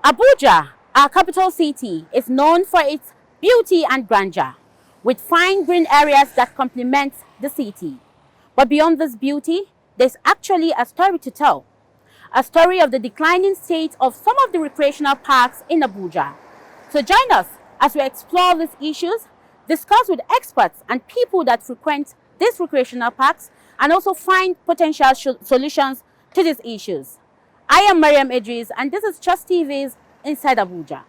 Abuja, our capital city, is known for its beauty and grandeur, with fine green areas that complement the city. But beyond this beauty, there's actually a story to tell. A story of the declining state of some of the recreational parks in Abuja. So join us as we explore these issues, discuss with experts and people that frequent these recreational parks, and also find potential solutions to these issues. I am Maryam Idris, and this is Trust TVs Inside Abuja.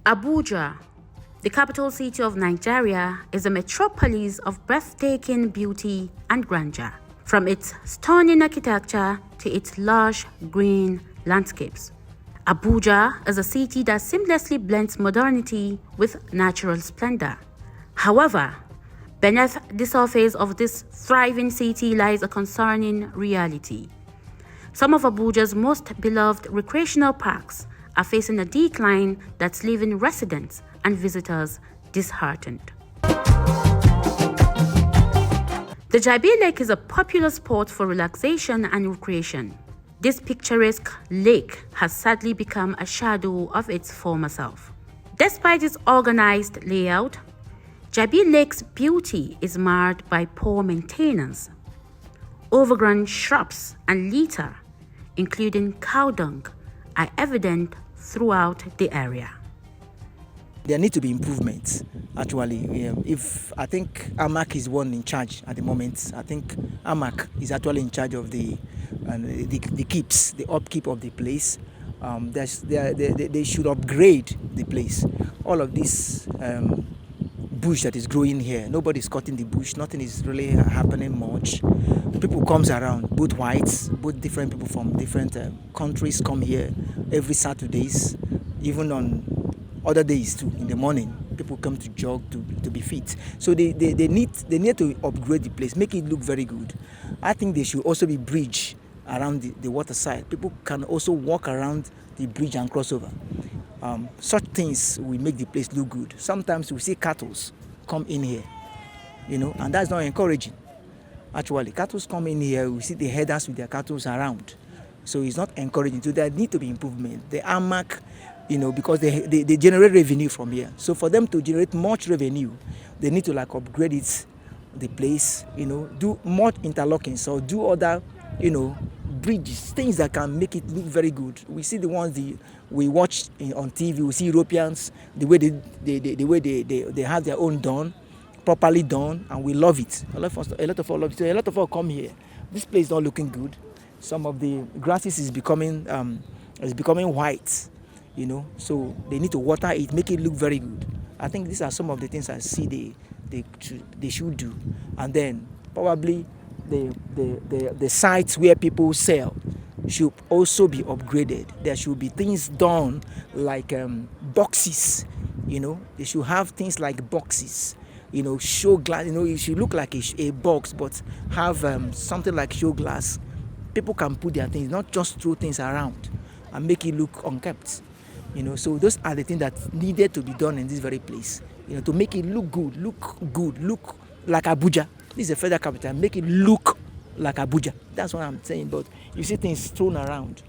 Abuja, the capital city of Nigeria, is a metropolis of breathtaking beauty and grandeur. From its stunning architecture to its lush green landscapes. Abuja is a city that seamlessly blends modernity with natural splendor. However, beneath the surface of this thriving city lies a concerning reality. Some of Abuja's most beloved recreational parks are facing a decline that's leaving residents and visitors disheartened. The Jabi Lake is a popular spot for relaxation and recreation. This picturesque lake has sadly become a shadow of its former self. Despite its organized layout, Jabi Lake's beauty is marred by poor maintenance. Overgrown shrubs and litter, including cow dung, are evident throughout the area. There need to be improvements, actually. If I think AMAC is one in charge at the moment. I think AMAC is actually in charge of the keeps, the upkeep of the place. They should upgrade the place. All of this bush that is growing here, nobody's cutting the bush. Nothing is really happening much. People comes around, both whites, both different people from different countries come here every Saturdays, even on other days too. In the morning, people come to jog to be fit. So they need to upgrade the place, make it look very good. I think there should also be bridge around the water side. People can also walk around the bridge and cross over. Such things will make the place look good. Sometimes we see cattle come in here, and that's not encouraging. Actually, cattle come in here, we see the herders with their cattle around. So it's not encouraging. So there need to be improvement. The AMAC, because they generate revenue from here. So for them to generate much revenue, they need to upgrade the place, do more interlocking, so do other, bridges, things that can make it look very good. We see the ones we watch on TV. We see Europeans, the way they have their own done, properly done, and we love it. A lot of us love it. So a lot of us come here. This place is not looking good. Some of the grasses is becoming white, So they need to water it, make it look very good. I think these are some of the things I see they should do. And then probably the sites where people sell should also be upgraded. There should be things done like boxes. They should have things like boxes. Show glass. It should look like a box, but have something like show glass. People can put their things, not just throw things around and make it look unkept. So those are the things that needed to be done in this very place. To make it look like Abuja. This is a federal capital. Make it look like Abuja. That's what I'm saying. But you see things thrown around.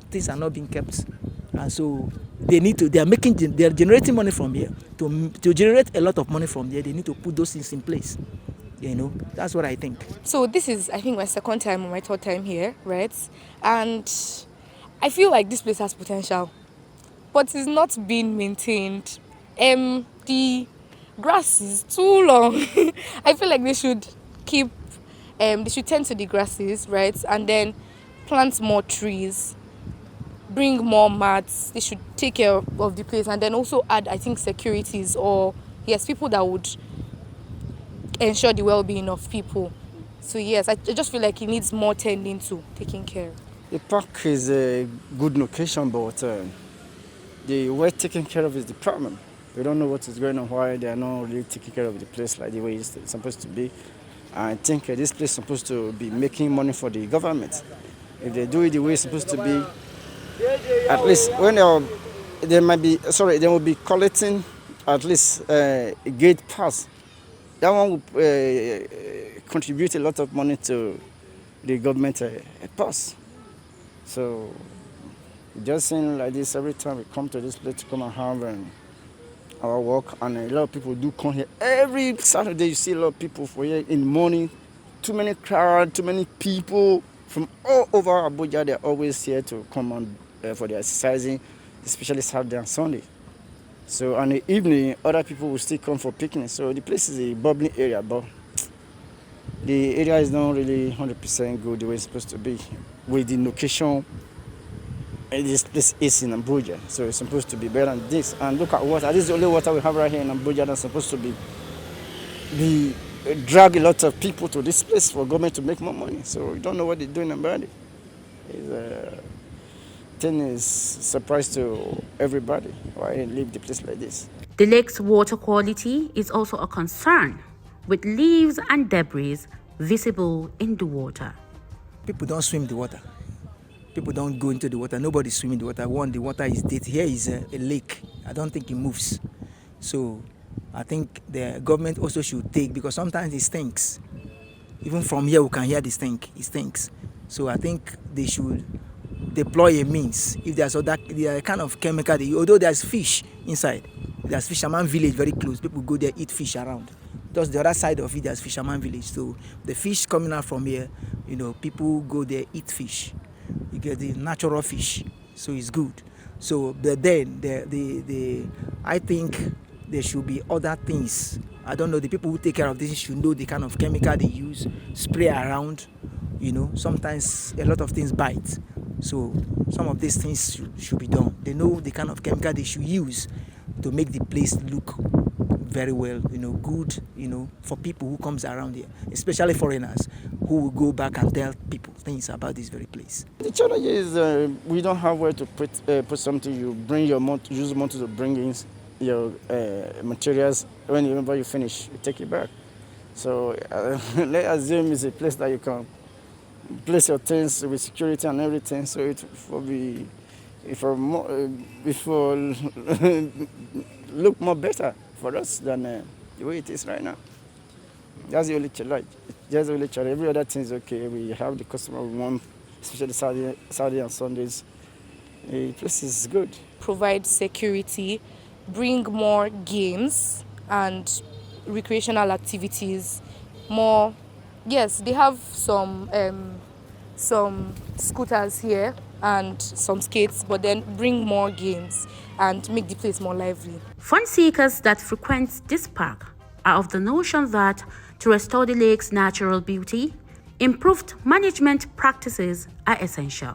Things are not being kept, and so they are generating money from here. To generate a lot of money from there, they need to put those things in place. That's what I think. So this is, I think, my second time or my third time here, right? And I feel like this place has potential, but it's not being maintained. The grass is too long. I feel like they should tend to the grasses, right? And then plant more trees, bring more mats. They should take care of the place, and then also add, I think, securities or people that would ensure the well-being of people. So yes, I just feel like it needs more tending to, taking care. The park is a good location, but the way taken care of is the problem. We don't know what is going on, why they are not really taking care of the place like the way it's supposed to be. I think this place is supposed to be making money for the government. If they do it the way it's supposed to be, at least when they will be collecting at least a gate pass. That one will contribute a lot of money to the government purse. So it just seems like this every time we come to this place to come and have our work, and a lot of people do come here. Every Saturday you see a lot of people for here in the morning. Too many crowd, too many people from all over Abuja. They're always here to come on for their exercising, especially Saturday and Sunday. So in the evening, other people will still come for picnic. So the place is a bubbling area, but the area is not really 100% good the way it's supposed to be. With the location, this place is in Abuja, so it's supposed to be better than this. And look at water. This is the only water we have right here in Abuja that's supposed to be drag a lot of people to this place for government to make more money. So we don't know what they're doing about it. Thing is surprise to everybody why they leave the place like this. The lake's water quality is also a concern, with leaves and debris visible in the water. People don't swim the water. People don't go into the water. Nobody's swimming the water. One, the water is dirty. Here is a lake. I don't think it moves. So I think the government also should take, because sometimes it stinks. Even from here we can hear the stink. It stinks. So I think they should deploy a means. If there's other kind of chemical, although there's fish inside. There's Fisherman Village very close. People go there, eat fish around. Just the other side of it, there's Fisherman Village. So the fish coming out from here, people go there, eat fish. You get the natural fish, so it's good. So then I think there should be other things. I don't know, the people who take care of this should know the kind of chemical they use, spray around. Sometimes a lot of things bite. So some of these things should be done. They know the kind of chemical they should use to make the place look very well, good, for people who comes around here, especially foreigners who will go back and tell people things about this very place. The challenge is we don't have where to put something. You bring your use motor to bring in your materials. Whenever you finish, you take it back. So let's assume it's a place that you can place your things with security and everything. So it will look more better for us than the way it is right now. That's the only challenge. That's the only challenge. Every other thing is okay. We have the customer we want, especially Saturday and Sundays. The place is good. Provide security, bring more games and recreational activities. More, yes, they have some scooters here and some skates, but then bring more games and make the place more lively. Fun seekers that frequent this park are of the notion that to restore the lake's natural beauty, improved management practices are essential.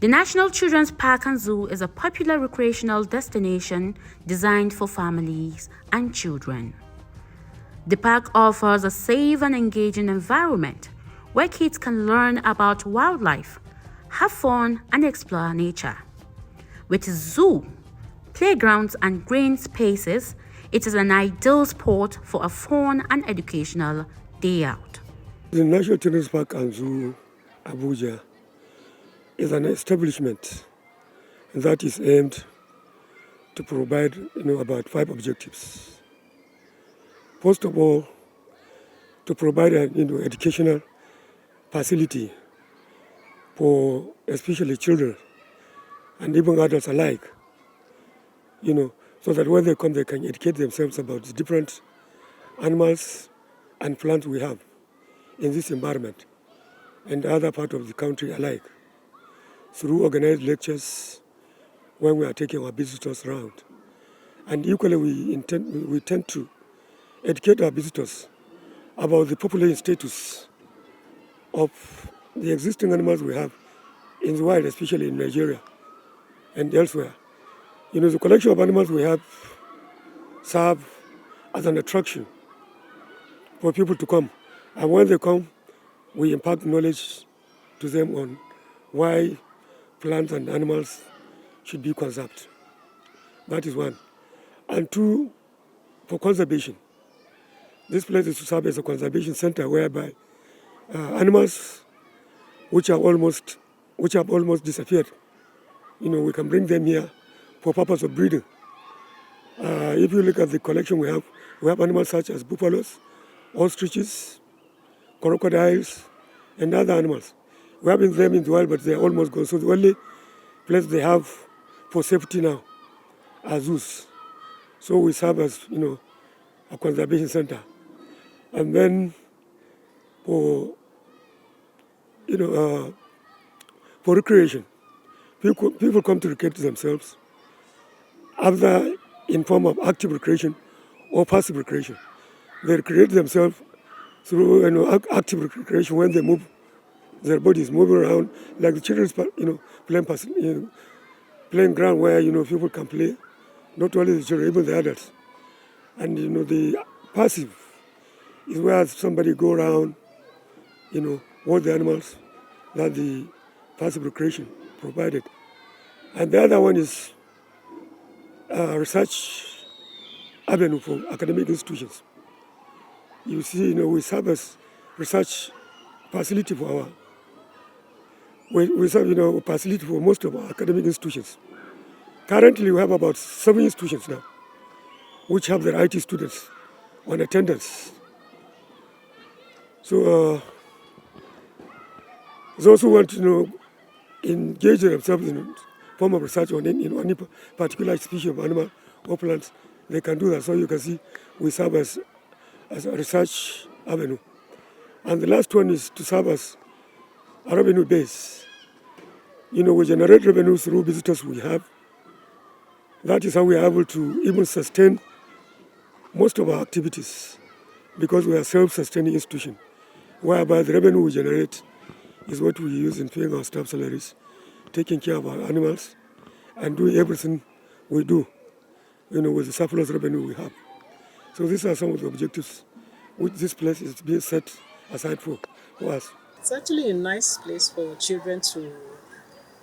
The National Children's Park and Zoo is a popular recreational destination designed for families and children. The park offers a safe and engaging environment where kids can learn about wildlife, have fun, and explore nature. With zoo, playgrounds, and green spaces, it is an ideal spot for a fun and educational day out. The National Children's Park and Zoo, Abuja, is an establishment that is aimed to provide, about 5 objectives. First of all, to provide an, educational facility for especially children and even adults alike, so that when they come, they can educate themselves about the different animals and plants we have in this environment and other part of the country alike, through organized lectures when we are taking our visitors around. And equally, we tend to educate our visitors about the population status of the existing animals we have in the wild, especially in Nigeria and elsewhere. The collection of animals we have serve as an attraction for people to come. And when they come, we impart knowledge to them on why plants and animals should be conserved. That is one. And 2, for conservation. This place is to serve as a conservation center whereby animals which have almost disappeared. We can bring them here for purpose of breeding. If you look at the collection we have animals such as buffaloes, ostriches, crocodiles, and other animals. We have them in the wild, but they are almost gone. So the only place they have for safety now are zoos. So we serve as, a conservation center. And then for recreation, people come to recreate themselves, either in form of active recreation or passive recreation. They recreate themselves through active recreation when they move, their bodies moving around, like the children's playing ground where people can play, not only the children, even the adults. And the passive is where somebody go around, watch the animals that the passive recreation provided. And the other one is research avenue for academic institutions. You see, we serve as research facility for we serve, facility for most of our academic institutions. Currently, we have about 7 institutions now, which have their IT students on attendance. So those who want to engage themselves in form of research on any particular species of animal or plants, they can do that. So you can see we serve as a research avenue. And the last one is to serve as a revenue base. We generate revenue through visitors we have. That is how we are able to even sustain most of our activities, because we are self-sustaining institution, whereby the revenue we generate is what we use in paying our staff salaries, taking care of our animals, and doing everything we do, with the surplus revenue we have. So these are some of the objectives which this place is being set aside for us. It's actually a nice place for children to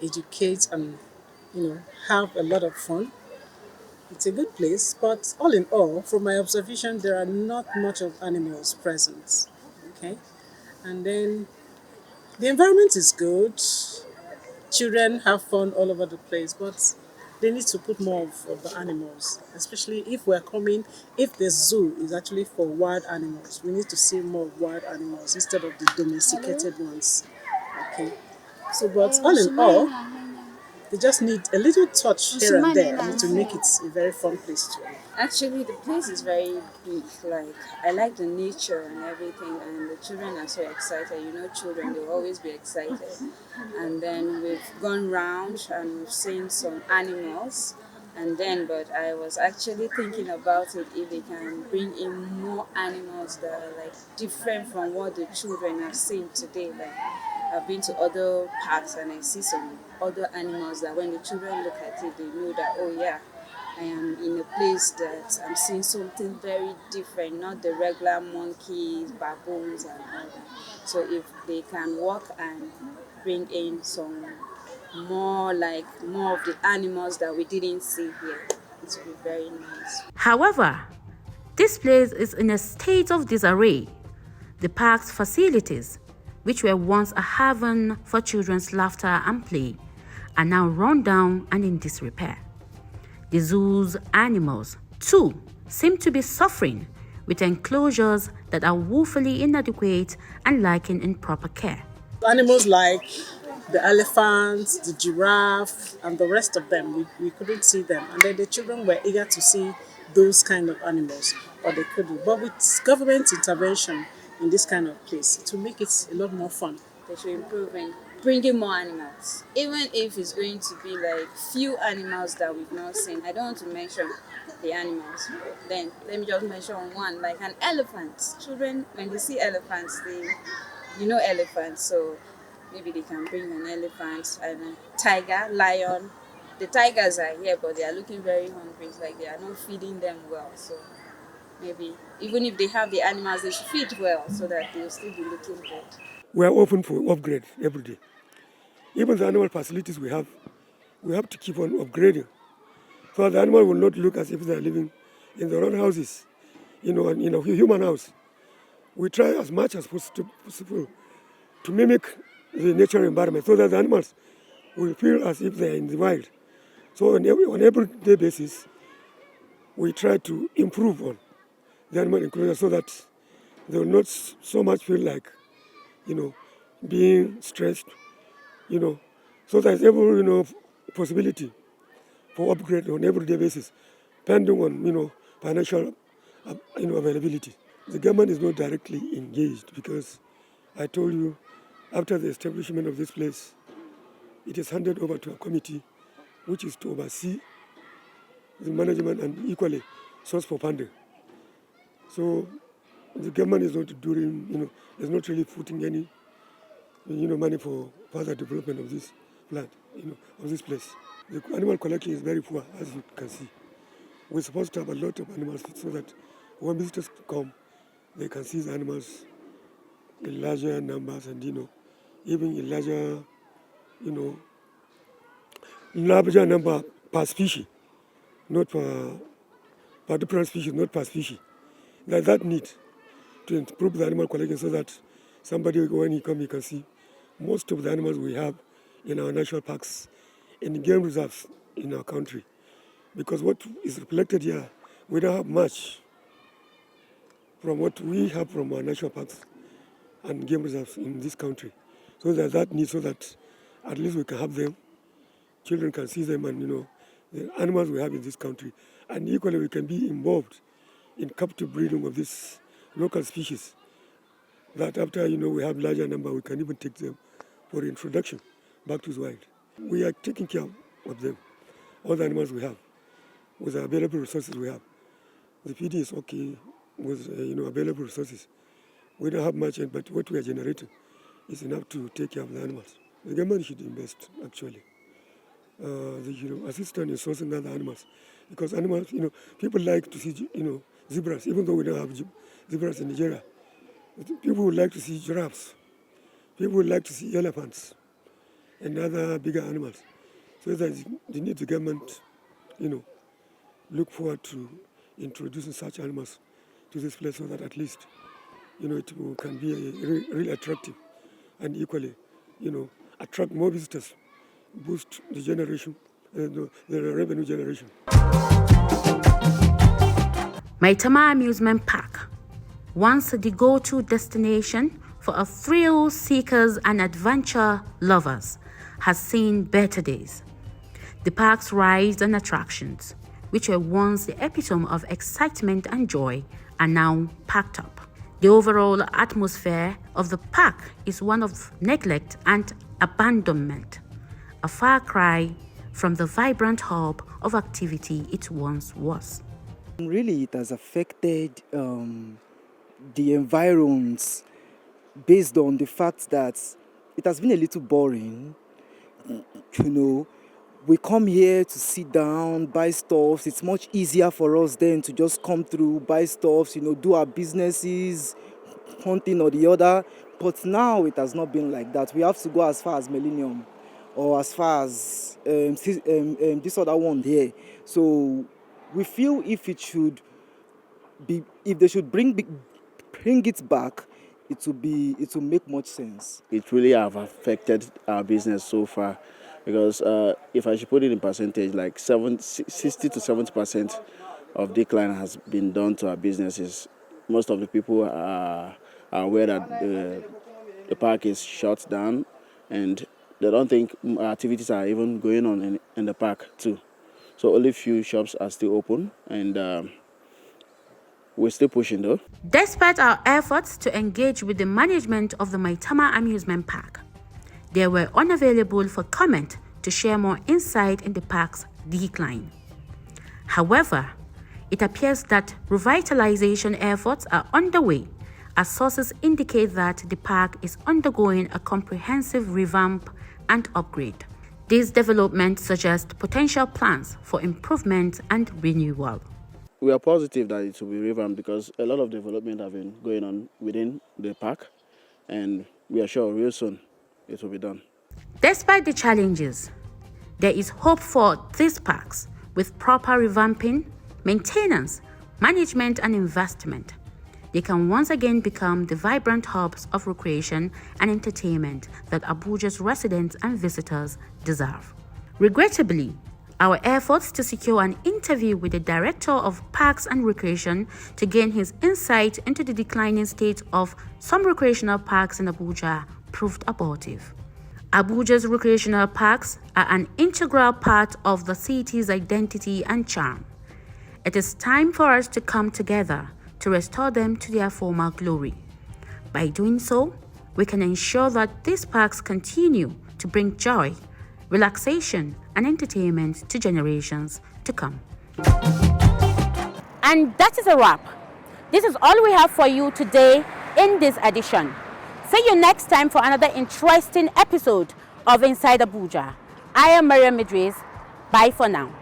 educate and, have a lot of fun. It's a good place, but all in all, from my observation, there are not much of animals present. Okay, and then the environment is good. Children have fun all over the place, but they need to put more of the animals, especially if the zoo is actually for wild animals. We need to see more wild animals instead of the domesticated ones. Okay, so but all in all, they just need a little touch here and there to make it a very fun place to be. Actually, the place is very big. Like, I like the nature and everything, and the children are so excited. Children, they'll always be excited. And then we've gone round and we've seen some animals. But I was actually thinking about it, if they can bring in more animals that are like different from what the children have seen today. Like, I've been to other parks and I see some other animals that when the children look at it, they know that, oh yeah, I am in a place that I'm seeing something very different, not the regular monkeys, baboons and all that. So if they can walk and bring in some more of the animals that we didn't see here, it would be very nice. However, this place is in a state of disarray. The park's facilities, which were once a haven for children's laughter and play, are now run down and in disrepair. The zoo's animals, too, seem to be suffering with enclosures that are woefully inadequate and lacking in proper care. Animals like the elephants, the giraffe, and the rest of them, we couldn't see them. And then the children were eager to see those kind of animals, but they couldn't. But with government intervention in this kind of place, it will make it a lot more fun. They should improve in bringing more animals. Even if it's going to be like few animals that we've not seen. I don't want to mention the animals. Then let me just mention one, like an elephant. Children, when they see elephants, elephants, so maybe they can bring an elephant and a tiger, lion. The tigers are here, but they are looking very hungry. It's like they are not feeding them well. So maybe even if they have the animals, they should feed well so that they will still be looking good. We are open for upgrade every day. Even the animal facilities we have to keep on upgrading. So the animal will not look as if they are living in their own houses, in a human house. We try as much as possible to mimic the natural environment so that the animals will feel as if they are in the wild. So on everyday basis, we try to improve on the animal enclosure so that they will not so much feel like, being stressed, so there's every, possibility for upgrade on everyday basis, depending on, financial, availability. The government is not directly engaged because I told you, after the establishment of this place, it is handed over to a committee which is to oversee the management and equally source for funding. So the government is not doing, is not really putting any, money for further development of this plant, of this place. The animal collection is very poor, as you can see. We're supposed to have a lot of animals so that when visitors come, they can see the animals in larger numbers and, even in larger number per species, not per different species, not per species. There's that need to improve the animal collection so that somebody, when he comes, he can see most of the animals we have in our national parks and game reserves in our country. Because what is reflected here, we don't have much from what we have from our national parks and game reserves in this country. So there's that need so that at least we can have them, children can see them and, the animals we have in this country. And equally we can be involved in captive breeding of these local species. That after, we have larger number, we can even take them for introduction back to the wild. We are taking care of them, all the animals we have, with the available resources we have. The feeding is okay with, available resources. We don't have much, but what we are generating is enough to take care of the animals. The government should invest, actually. The assistance in sourcing other animals. Because animals, people like to see, zebras, even though we don't have zebras in Nigeria. People would like to see giraffes. People would like to see elephants and other bigger animals. So that they need the government, look forward to introducing such animals to this place so that at least, it can be really attractive and equally, attract more visitors, boost the generation, the revenue generation. Maitama Amusement Park, once the go-to destination for a thrill seekers and adventure lovers, has seen better days. The park's rides and attractions, which were once the epitome of excitement and joy, are now packed up. The overall atmosphere of the park is one of neglect and abandonment, a far cry from the vibrant hub of activity it once was. Really, it has affected the environs based on the fact that it has been a little boring. We come here to sit down, buy stuff. It's much easier for us then to just come through, buy stuff, do our businesses, one thing or the other. But now it has not been like that. We have to go as far as Millennium or as far as this other one here. So we feel if they should bring it back, it will make much sense. It really have affected our business so far because if I should put it in percentage, like 60 to 70% of decline has been done to our businesses. Most of the people are aware that the park is shut down and they don't think activities are even going on in the park too. So only few shops are still open and we're still pushing though. Despite our efforts to engage with the management of the Maitama Amusement Park, they were unavailable for comment to share more insight in the park's decline. However, it appears that revitalization efforts are underway as sources indicate that the park is undergoing a comprehensive revamp and upgrade. These developments suggest potential plans for improvement and renewal. We are positive that it will be revamped because a lot of development have been going on within the park and we are sure real soon it will be done. Despite the challenges, there is hope for these parks with proper revamping, maintenance, management and investment. they can once again become the vibrant hubs of recreation and entertainment that Abuja's residents and visitors deserve. Regrettably, our efforts to secure an interview with the Director of Parks and Recreation to gain his insight into the declining state of some recreational parks in Abuja proved abortive. Abuja's recreational parks are an integral part of the city's identity and charm. It is time for us to come together to restore them to their former glory. By doing so, we can ensure that these parks continue to bring joy, relaxation, and entertainment to generations to come. And that is a wrap. This is all we have for you today in this edition. See you next time for another interesting episode of Inside Abuja. I am Maryam Idris. Bye for now.